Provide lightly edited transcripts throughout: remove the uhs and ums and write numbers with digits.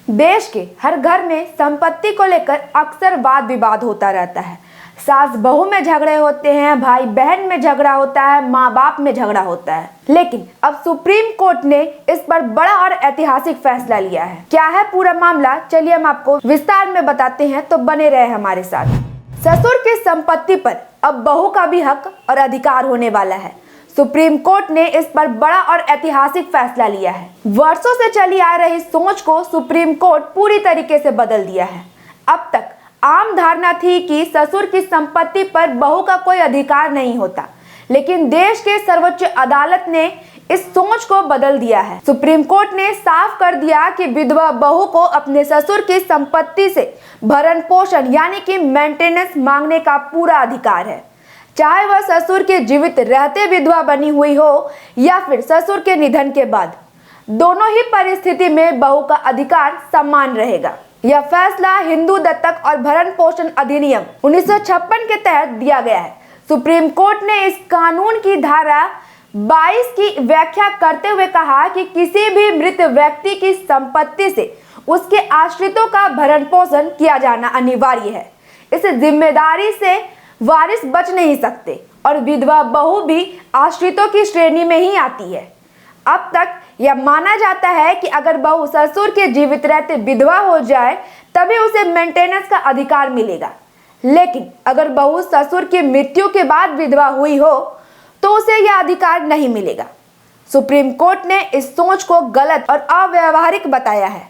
देश के हर घर में संपत्ति को लेकर अक्सर वाद विवाद होता रहता है। सास बहू में झगड़े होते हैं, भाई बहन में झगड़ा होता है, माँ बाप में झगड़ा होता है। लेकिन अब सुप्रीम कोर्ट ने इस पर बड़ा और ऐतिहासिक फैसला लिया है। क्या है पूरा मामला, चलिए हम आपको विस्तार में बताते हैं, तो बने रहे हमारे साथ। ससुर की संपत्ति पर अब बहू का भी हक और अधिकार होने वाला है। सुप्रीम कोर्ट ने इस पर बड़ा और ऐतिहासिक फैसला लिया है। वर्षों से चली आ रही सोच को सुप्रीम कोर्ट पूरी तरीके से बदल दिया है। अब तक आम धारणा थी कि ससुर की संपत्ति पर बहू का कोई अधिकार नहीं होता, लेकिन देश के सर्वोच्च अदालत ने इस सोच को बदल दिया है। सुप्रीम कोर्ट ने साफ कर दिया कि विधवा बहू को अपने ससुर की संपत्ति से भरण पोषण यानी कि मेंटेनेंस मांगने का पूरा अधिकार है, चाहे वह ससुर के जीवित रहते विधवा बनी हुई हो या फिर ससुर के निधन के बाद। दोनों ही परिस्थिति में बहू का अधिकार समान रहेगा। यह फैसला हिंदू दत्तक और भरण पोषण अधिनियम 1956 के तहत दिया गया है। सुप्रीम कोर्ट ने इस कानून की धारा 22 की व्याख्या करते हुए कहा कि किसी भी मृत व्यक्ति की संपत्ति से उसके आश्रितों का भरण पोषण किया जाना अनिवार्य है। इस जिम्मेदारी से वारिस बच नहीं सकते और विधवा बहू भी आश्रितों की श्रेणी में ही आती है। अब तक यह माना जाता है कि अगर बहू ससुर के जीवित रहते विधवा हो जाए तभी उसे मेंटेनेंस का अधिकार मिलेगा, लेकिन अगर बहू ससुर की मृत्यु के बाद विधवा हुई हो तो उसे यह अधिकार नहीं मिलेगा। सुप्रीम कोर्ट ने इस सोच को गलत और अव्यावहारिक बताया है।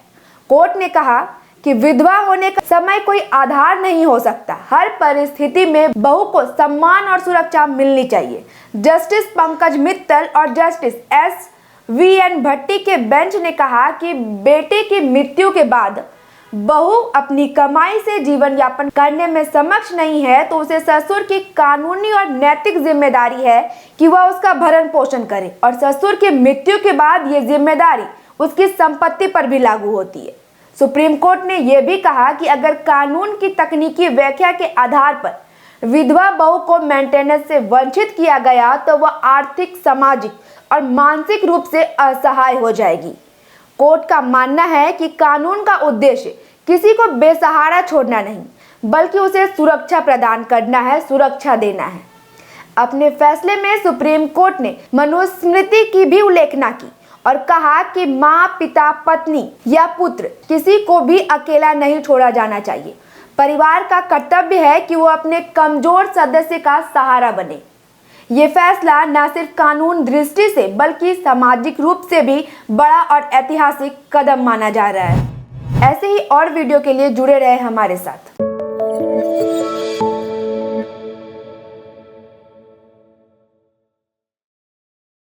कोर्ट ने कहा कि विधवा होने का समय कोई आधार नहीं हो सकता। हर परिस्थिति में बहू को सम्मान और सुरक्षा मिलनी चाहिए। जस्टिस पंकज मित्तल और जस्टिस SVN भट्टी के बेंच ने कहा कि बेटे की मृत्यु के बाद बहू अपनी कमाई से जीवन यापन करने में सक्षम नहीं है तो उसे ससुर की कानूनी और नैतिक जिम्मेदारी है कि वह उसका भरण पोषण करे, और ससुर की मृत्यु के बाद ये जिम्मेदारी उसकी संपत्ति पर भी लागू होती है। सुप्रीम कोर्ट ने यह भी कहा कि अगर कानून की तकनीकी व्याख्या के आधार पर विधवा बहू को मेंटेनेंस से वंचित किया गया तो वह आर्थिक, सामाजिक और मानसिक रूप से असहाय हो जाएगी। कोर्ट का मानना है कि कानून का उद्देश्य किसी को बेसहारा छोड़ना नहीं, बल्कि उसे सुरक्षा प्रदान करना है, सुरक्षा देना है। अपने फैसले में सुप्रीम कोर्ट ने मनुस्मृति की भी उल्लेखना की और कहा कि माँ, पिता, पत्नी या पुत्र किसी को भी अकेला नहीं छोड़ा जाना चाहिए। परिवार का कर्तव्य है कि वो अपने कमजोर सदस्य का सहारा बने। ये फैसला न सिर्फ कानून दृष्टि से बल्कि सामाजिक रूप से भी बड़ा और ऐतिहासिक कदम माना जा रहा है। ऐसे ही और वीडियो के लिए जुड़े रहे हमारे साथ।